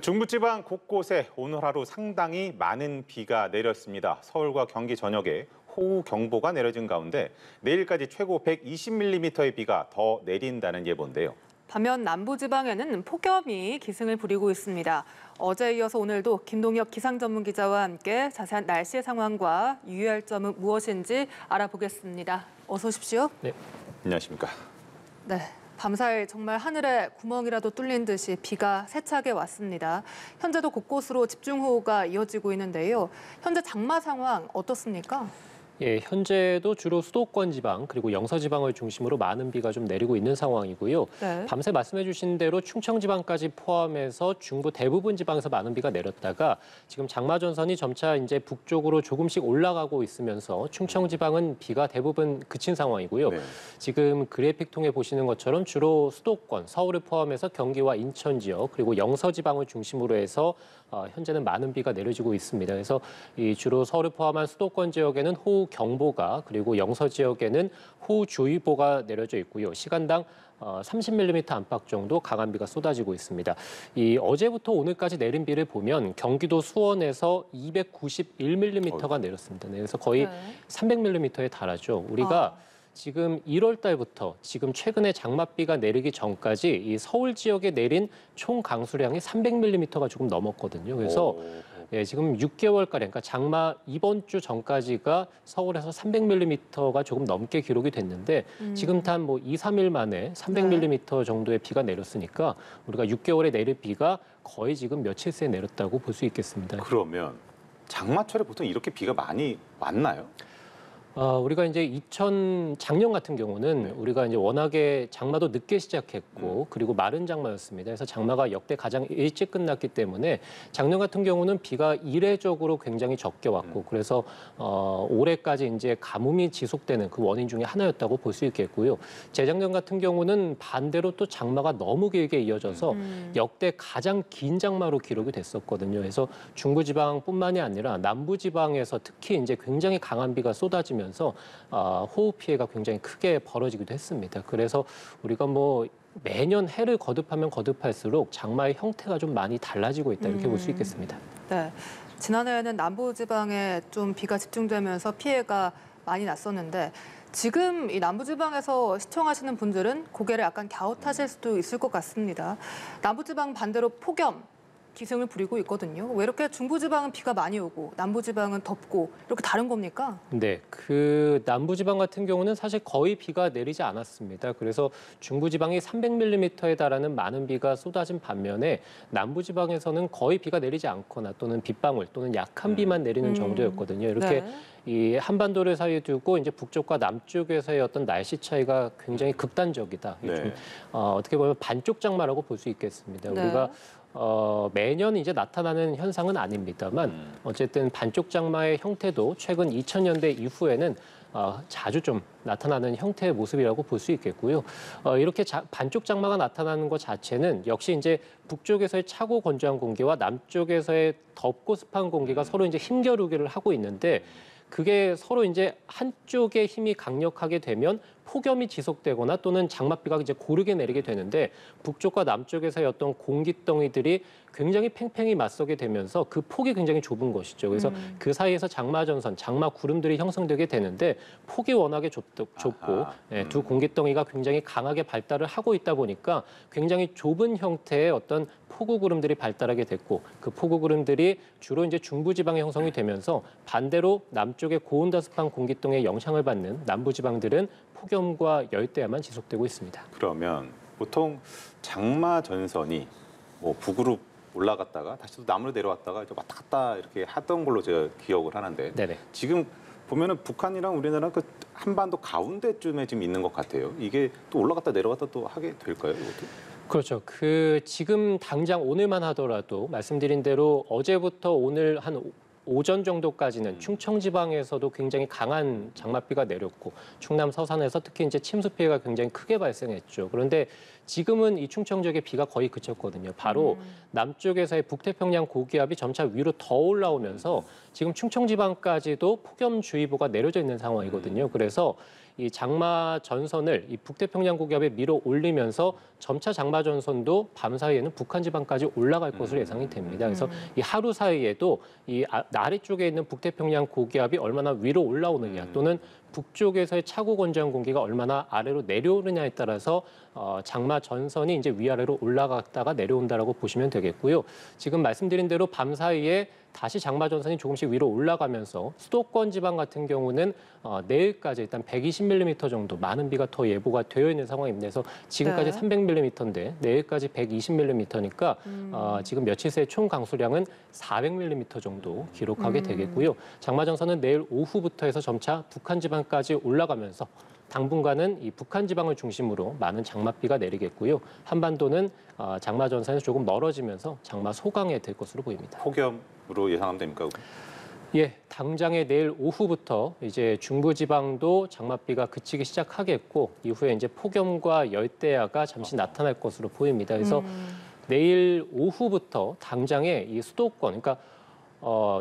중부지방 곳곳에 오늘 하루 상당히 많은 비가 내렸습니다. 서울과 경기 전역에 호우 경보가 내려진 가운데 내일까지 최고 120mm의 비가 더 내린다는 예보인데요. 반면 남부지방에는 폭염이 기승을 부리고 있습니다. 어제에 이어서 오늘도 김동혁 기상전문기자와 함께 자세한 날씨의 상황과 유의할 점은 무엇인지 알아보겠습니다. 어서 오십시오. 네, 안녕하십니까. 네, 밤사이 정말 하늘에 구멍이라도 뚫린 듯이 비가 세차게 왔습니다. 현재도 곳곳으로 집중호우가 이어지고 있는데요. 현재 장마 상황 어떻습니까? 예, 현재도 주로 수도권 지방 그리고 영서 지방을 중심으로 많은 비가 좀 내리고 있는 상황이고요. 네. 밤새 말씀해 주신 대로 충청 지방까지 포함해서 중부 대부분 지방에서 많은 비가 내렸다가 지금 장마 전선이 점차 이제 북쪽으로 조금씩 올라가고 있으면서 충청 지방은 비가 대부분 그친 상황이고요. 네. 지금 그래픽 통해 보시는 것처럼 주로 수도권, 서울을 포함해서 경기와 인천 지역 그리고 영서 지방을 중심으로 해서 현재는 많은 비가 내려지고 있습니다. 그래서 이 주로 서울을 포함한 수도권 지역에는 호우 경보가 그리고 영서 지역에는 호우주의보가 내려져 있고요. 시간당 30mm 안팎 정도 강한 비가 쏟아지고 있습니다. 이 어제부터 오늘까지 내린 비를 보면 경기도 수원에서 291mm가 내렸습니다. 그래서 거의 300mm에 달하죠. 우리가 지금 1월 달부터 지금 최근에 장맛비가 내리기 전까지 이 서울 지역에 내린 총 강수량이 300mm가 조금 넘었거든요. 그래서 예, 지금 6개월가량, 그러니까 장마 이번 주 전까지가 서울에서 300mm가 조금 넘게 기록이 됐는데 지금 단 뭐 2, 3일 만에 300mm 정도의 비가 내렸으니까 우리가 6개월에 내릴 비가 거의 지금 며칠 새에 내렸다고 볼 수 있겠습니다. 그러면 장마철에 보통 이렇게 비가 많이 왔나요? 우리가 이제 작년 같은 경우는 우리가 이제 워낙에 장마도 늦게 시작했고 그리고 마른 장마였습니다. 그래서 장마가 역대 가장 일찍 끝났기 때문에 작년 같은 경우는 비가 이례적으로 굉장히 적게 왔고 그래서 올해까지 이제 가뭄이 지속되는 그 원인 중에 하나였다고 볼 수 있겠고요. 재작년 같은 경우는 반대로 또 장마가 너무 길게 이어져서 역대 가장 긴 장마로 기록이 됐었거든요. 그래서 중부지방뿐만이 아니라 남부지방에서 특히 이제 굉장히 강한 비가 쏟아지면 호우 피해가 굉장히 크게 벌어지기도 했습니다. 그래서 우리가 뭐 매년 해를 거듭하면 거듭할수록 장마의 형태가 좀 많이 달라지고 있다 이렇게 볼 수 있겠습니다. 네, 지난해에는 남부지방에 좀 비가 집중되면서 피해가 많이 났었는데 지금 이 남부지방에서 시청하시는 분들은 고개를 약간 갸웃하실 수도 있을 것 같습니다. 남부지방 반대로 폭염 기승을 부리고 있거든요. 왜 이렇게 중부지방은 비가 많이 오고 남부지방은 덥고 이렇게 다른 겁니까? 네, 그 남부지방 같은 경우는 사실 거의 비가 내리지 않았습니다. 그래서 중부지방이 300mm에 달하는 많은 비가 쏟아진 반면에 남부지방에서는 거의 비가 내리지 않거나 또는 빗방울 또는 약한 비만 내리는 정도였거든요. 이렇게 이 한반도를 사이에 두고 이제 북쪽과 남쪽에서의 어떤 날씨 차이가 굉장히 극단적이다. 좀, 어떻게 보면 반쪽 장마라고 볼 수 있겠습니다. 우리가 매년 이제 나타나는 현상은 아닙니다만 어쨌든 반쪽 장마의 형태도 최근 2000년대 이후에는 자주 좀 나타나는 형태의 모습이라고 볼 수 있겠고요. 이렇게 반쪽 장마가 나타나는 것 자체는 역시 이제 북쪽에서의 차고 건조한 공기와 남쪽에서의 덥고 습한 공기가 서로 이제 힘겨루기를 하고 있는데 그게 서로 이제 한쪽의 힘이 강력하게 되면 폭염이 지속되거나 또는 장맛비가 이제 고르게 내리게 되는데 북쪽과 남쪽에서의 어떤 공기덩이들이 굉장히 팽팽히 맞서게 되면서 그 폭이 굉장히 좁은 것이죠. 그래서 그 사이에서 장마 전선, 장마 구름들이 형성되게 되는데 폭이 워낙에 좁고 두 공기덩이가 굉장히 강하게 발달을 하고 있다 보니까 굉장히 좁은 형태의 어떤 폭우 구름들이 발달하게 됐고 그 폭우 구름들이 주로 이제 중부지방에 형성이 되면서 반대로 남쪽의 고온다습한 공기덩이의 영향을 받는 남부지방들은 폭염과 열대야만 지속되고 있습니다. 그러면 보통 장마 전선이 뭐 북으로 올라갔다가 다시 또 남으로 내려왔다가 이제 왔다 갔다 이렇게 하던 걸로 제가 기억을 하는데 지금 보면은 북한이랑 우리나라 그 한반도 가운데쯤에 지금 있는 것 같아요. 이게 또 올라갔다 내려갔다 또 하게 될까요? 이것도? 그렇죠. 지금 당장 오늘만 하더라도 말씀드린 대로 어제부터 오늘 한 오전 정도까지는 충청 지방에서도 굉장히 강한 장맛비가 내렸고 충남 서산에서 특히 이제 침수 피해가 굉장히 크게 발생했죠. 그런데 지금은 이 충청 지역의 비가 거의 그쳤거든요. 바로 남쪽에서의 북태평양 고기압이 점차 위로 더 올라오면서 지금 충청 지방까지도 폭염주의보가 내려져 있는 상황이거든요. 그래서 이 장마 전선을 이 북태평양 고기압에 밀어 올리면서 점차 장마 전선도 밤 사이에는 북한 지방까지 올라갈 것으로 예상이 됩니다. 그래서 이 하루 사이에도 이 아래쪽에 있는 북태평양 고기압이 얼마나 위로 올라오느냐 또는 북쪽에서의 차고 건조한 공기가 얼마나 아래로 내려오느냐에 따라서 장마 전선이 이제 위아래로 올라갔다가 내려온다라고 보시면 되겠고요. 지금 말씀드린 대로 밤 사이에 다시 장마 전선이 조금씩 위로 올라가면서 수도권 지방 같은 경우는 내일까지 일단 120mm 정도 많은 비가 더 예보가 되어 있는 상황입니다. 그래서 지금까지 네. 300mm인데 내일까지 120mm니까 지금 며칠 새의 총 강수량은 400mm 정도 기록하게 되겠고요. 장마 전선은 내일 오후부터 해서 점차 북한 지방까지 올라가면서 당분간은 이 북한 지방을 중심으로 많은 장맛비가 내리겠고요. 한반도는 장마 전선에서 조금 멀어지면서 장마 소강에 될 것으로 보입니다. 폭염으로 예상하면 됩니까? 예, 당장에 내일 오후부터 이제 중부지방도 장맛비가 그치기 시작하겠고 이후에 이제 폭염과 열대야가 잠시 나타날 것으로 보입니다. 그래서 내일 오후부터 당장에 이 수도권, 그러니까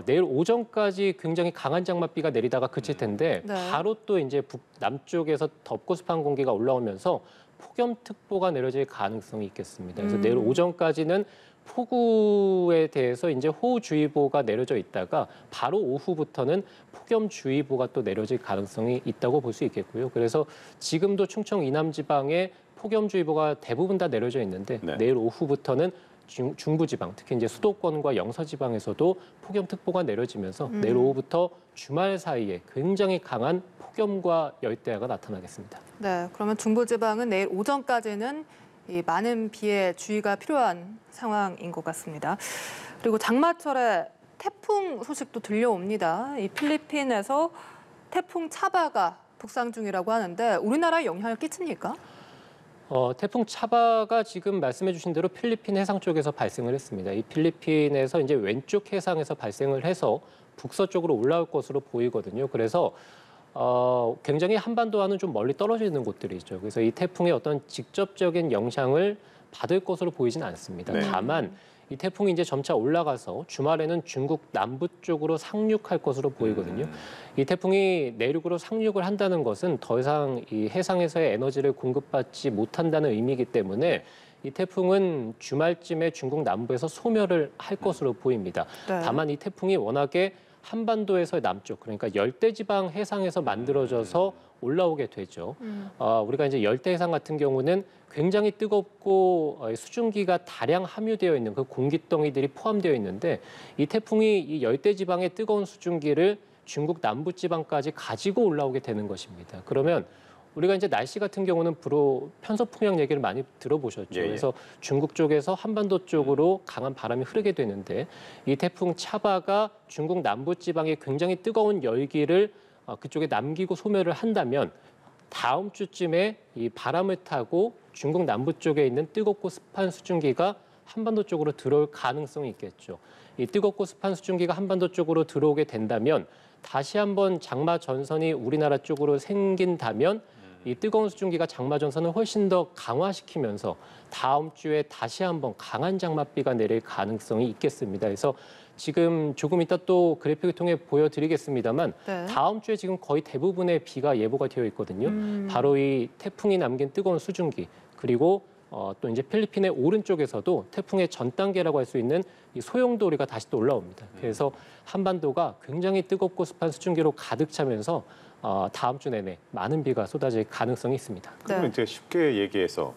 내일 오전까지 굉장히 강한 장맛비가 내리다가 그칠 텐데 네. 바로 또 이제 남쪽에서 덥고 습한 공기가 올라오면서 폭염특보가 내려질 가능성이 있겠습니다. 그래서 내일 오전까지는 폭우에 대해서 이제 호우주의보가 내려져 있다가 바로 오후부터는 폭염주의보가 또 내려질 가능성이 있다고 볼 수 있겠고요. 그래서 지금도 충청 이남 지방에 폭염주의보가 대부분 다 내려져 있는데 네. 내일 오후부터는 중부지방, 특히 이제 수도권과 영서지방에서도 폭염특보가 내려지면서 내일 오후부터 주말 사이에 굉장히 강한 폭염과 열대야가 나타나겠습니다. 네, 그러면 중부지방은 내일 오전까지는 이 많은 비에 주의가 필요한 상황인 것 같습니다. 그리고 장마철에 태풍 소식도 들려옵니다. 이 필리핀에서 태풍 차바가 북상 중이라고 하는데 우리나라에 영향을 끼칩니까? 태풍 차바가 지금 말씀해 주신 대로 필리핀 해상 쪽에서 발생을 했습니다. 이 필리핀에서 이제 왼쪽 해상에서 발생을 해서 북서쪽으로 올라올 것으로 보이거든요. 그래서 굉장히 한반도와는 좀 멀리 떨어져 있는 곳들이죠. 그래서 이 태풍의 어떤 직접적인 영향을 받을 것으로 보이진 않습니다. 네. 다만 이 태풍이 이제 점차 올라가서 주말에는 중국 남부 쪽으로 상륙할 것으로 보이거든요. 이 태풍이 내륙으로 상륙을 한다는 것은 더 이상 이 해상에서의 에너지를 공급받지 못한다는 의미이기 때문에 이 태풍은 주말쯤에 중국 남부에서 소멸을 할 것으로 보입니다. 네. 다만 이 태풍이 워낙에 한반도에서의 남쪽, 그러니까 열대지방 해상에서 만들어져서 올라오게 되죠. 우리가 이제 열대 해상 같은 경우는 굉장히 뜨겁고 수증기가 다량 함유되어 있는 그 공기덩이들이 포함되어 있는데 이 태풍이 이 열대지방의 뜨거운 수증기를 중국 남부지방까지 가지고 올라오게 되는 것입니다. 그러면 우리가 이제 날씨 같은 경우는 주로 편서풍약 얘기를 많이 들어보셨죠. 예, 예. 그래서 중국 쪽에서 한반도 쪽으로 강한 바람이 흐르게 되는데 이 태풍 차바가 중국 남부 지방에 굉장히 뜨거운 열기를 그쪽에 남기고 소멸을 한다면 다음 주쯤에 이 바람을 타고 중국 남부 쪽에 있는 뜨겁고 습한 수증기가 한반도 쪽으로 들어올 가능성이 있겠죠. 이 뜨겁고 습한 수증기가 한반도 쪽으로 들어오게 된다면 다시 한번 장마 전선이 우리나라 쪽으로 생긴다면 이 뜨거운 수증기가 장마 전선을 훨씬 더 강화시키면서 다음 주에 다시 한번 강한 장맛비가 내릴 가능성이 있겠습니다. 그래서 지금 조금 이따 또 그래픽을 통해 보여드리겠습니다만 네. 다음 주에 지금 거의 대부분의 비가 예보가 되어 있거든요. 바로 이 태풍이 남긴 뜨거운 수증기 그리고 또 이제 필리핀의 오른쪽에서도 태풍의 전 단계라고 할 수 있는 이 소용돌이가 다시 또 올라옵니다. 그래서 한반도가 굉장히 뜨겁고 습한 수증기로 가득 차면서 다음 주 내내 많은 비가 쏟아질 가능성이 있습니다. 그러면 네. 제가 쉽게 얘기해서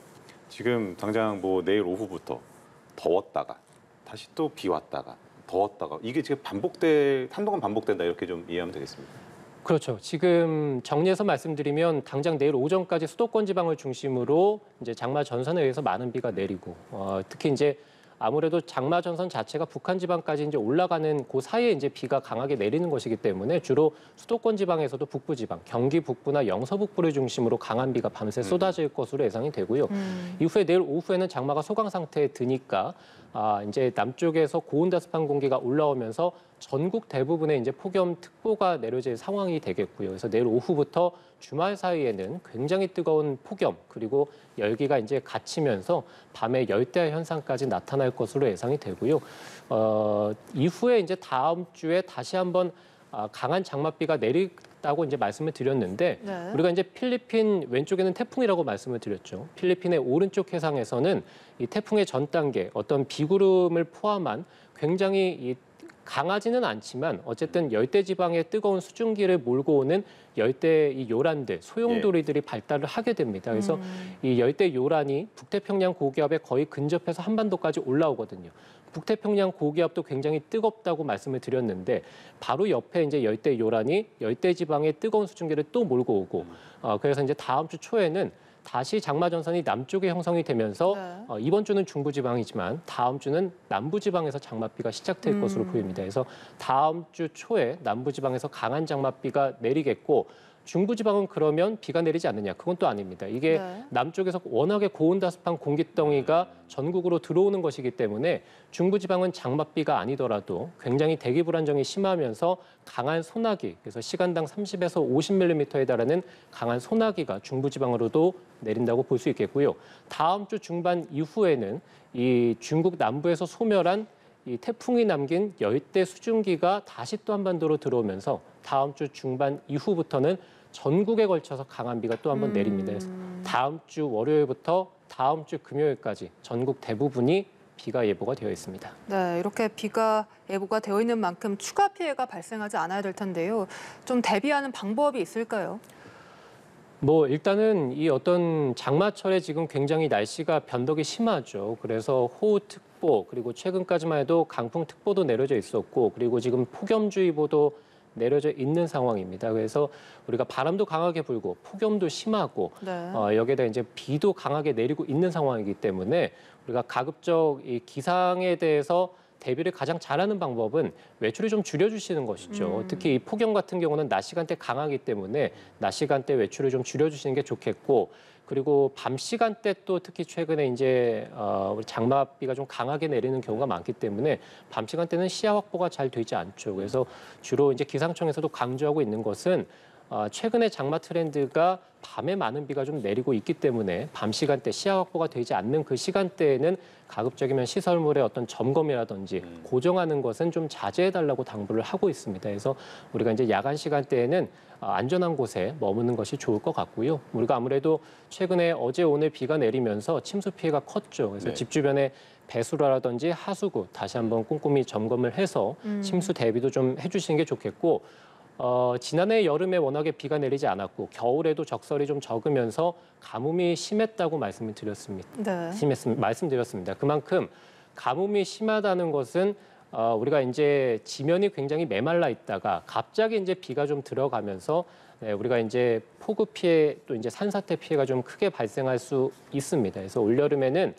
지금 당장 뭐 내일 오후부터 더웠다가 다시 또 비 왔다가 더웠다가 이게 지금 한동안 반복된다 이렇게 좀 이해하면 되겠습니다. 그렇죠. 지금 정리해서 말씀드리면 당장 내일 오전까지 수도권 지방을 중심으로 이제 장마 전선에 의해서 많은 비가 내리고 특히 이제 아무래도 장마 전선 자체가 북한 지방까지 이제 올라가는 그 사이에 이제 비가 강하게 내리는 것이기 때문에 주로 수도권 지방에서도 북부 지방, 경기 북부나 영서 북부를 중심으로 강한 비가 밤새 쏟아질 것으로 예상이 되고요. 이후에 내일 오후에는 장마가 소강 상태에 드니까 이제 남쪽에서 고온다습한 공기가 올라오면서 전국 대부분에 이제 폭염특보가 내려질 상황이 되겠고요. 그래서 내일 오후부터 주말 사이에는 굉장히 뜨거운 폭염 그리고 열기가 이제 갇히면서 밤에 열대야 현상까지 나타날 것으로 예상이 되고요. 이후에 이제 다음 주에 다시 한번 강한 장맛비가 다고 이제 말씀을 드렸는데 네. 우리가 이제 필리핀 왼쪽에는 태풍이라고 말씀을 드렸죠. 필리핀의 오른쪽 해상에서는 이 태풍의 전 단계 어떤 비구름을 포함한 굉장히 이 강하지는 않지만 어쨌든 열대 지방의 뜨거운 수증기를 몰고 오는 열대 이 요란들, 소용돌이들이 발달을 하게 됩니다. 그래서 이 열대 요란이 북태평양 고기압에 거의 근접해서 한반도까지 올라오거든요. 북태평양 고기압도 굉장히 뜨겁다고 말씀을 드렸는데 바로 옆에 이제 열대 요란이 열대 지방의 뜨거운 수증기를 또 몰고 오고 그래서 이제 다음 주 초에는 다시 장마 전선이 남쪽에 형성이 되면서 이번 주는 중부지방이지만 다음 주는 남부지방에서 장맛비가 시작될 것으로 보입니다. 그래서 다음 주 초에 남부지방에서 강한 장맛비가 내리겠고 중부지방은 그러면 비가 내리지 않느냐? 그건 또 아닙니다. 이게 남쪽에서 워낙에 고온다습한 공기덩이가 전국으로 들어오는 것이기 때문에 중부지방은 장맛비가 아니더라도 굉장히 대기 불안정이 심하면서 강한 소나기, 그래서 시간당 30에서 50mm에 달하는 강한 소나기가 중부지방으로도 내린다고 볼 수 있겠고요. 다음 주 중반 이후에는 이 중국 남부에서 소멸한 이 태풍이 남긴 열대 수증기가 다시 또 한반도로 들어오면서 다음 주 중반 이후부터는 전국에 걸쳐서 강한 비가 또 한 번 내립니다. 그래서 다음 주 월요일부터 다음 주 금요일까지 전국 대부분이 비가 예보가 되어 있습니다. 네, 이렇게 비가 예보가 되어 있는 만큼 추가 피해가 발생하지 않아야 될 텐데요. 좀 대비하는 방법이 있을까요? 뭐 일단은 이 어떤 장마철에 지금 굉장히 날씨가 변덕이 심하죠. 그래서 호우특보 그리고 최근까지만 해도 강풍특보도 내려져 있었고 그리고 지금 폭염주의보도 내려져 있는 상황입니다. 그래서 우리가 바람도 강하게 불고 폭염도 심하고 여기에다 이제 비도 강하게 내리고 있는 상황이기 때문에 우리가 가급적 이 기상에 대해서 대비를 가장 잘하는 방법은 외출을 좀 줄여주시는 것이죠. 특히 이 폭염 같은 경우는 낮 시간대 강하기 때문에 낮 시간대 외출을 좀 줄여주시는 게 좋겠고 그리고 밤 시간대 또 특히 최근에 이제 장맛비가 좀 강하게 내리는 경우가 많기 때문에 밤 시간대는 시야 확보가 잘 되지 않죠. 그래서 주로 이제 기상청에서도 강조하고 있는 것은 최근에 장마 트렌드가 밤에 많은 비가 좀 내리고 있기 때문에 밤 시간대 시야 확보가 되지 않는 그 시간대에는 가급적이면 시설물의 어떤 점검이라든지 고정하는 것은 좀 자제해달라고 당부를 하고 있습니다. 그래서 우리가 이제 야간 시간대에는 안전한 곳에 머무는 것이 좋을 것 같고요. 우리가 아무래도 최근에 어제 오늘 비가 내리면서 침수 피해가 컸죠. 그래서 집 주변에 배수로라든지 하수구 다시 한번 꼼꼼히 점검을 해서 침수 대비도 좀 해주시는 게 좋겠고 지난해 여름에 워낙에 비가 내리지 않았고 겨울에도 적설이 좀 적으면서 가뭄이 심했다고 말씀을 드렸습니다. 말씀드렸습니다. 그만큼 가뭄이 심하다는 것은 우리가 이제 지면이 굉장히 메말라 있다가 갑자기 이제 비가 좀 들어가면서 우리가 이제 폭우 피해 또 이제 산사태 피해가 좀 크게 발생할 수 있습니다. 그래서 올여름에는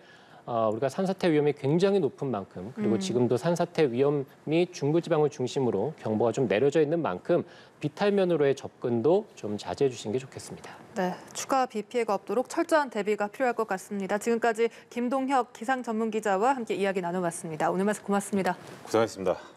우리가 산사태 위험이 굉장히 높은 만큼 그리고 지금도 산사태 위험이 중부지방을 중심으로 경보가 좀 내려져 있는 만큼 비탈면으로의 접근도 좀 자제해 주시는 게 좋겠습니다. 네, 추가 비 피해가 없도록 철저한 대비가 필요할 것 같습니다. 지금까지 김동혁 기상 전문 기자와 함께 이야기 나눠봤습니다. 오늘 말씀 고맙습니다. 고생하셨습니다.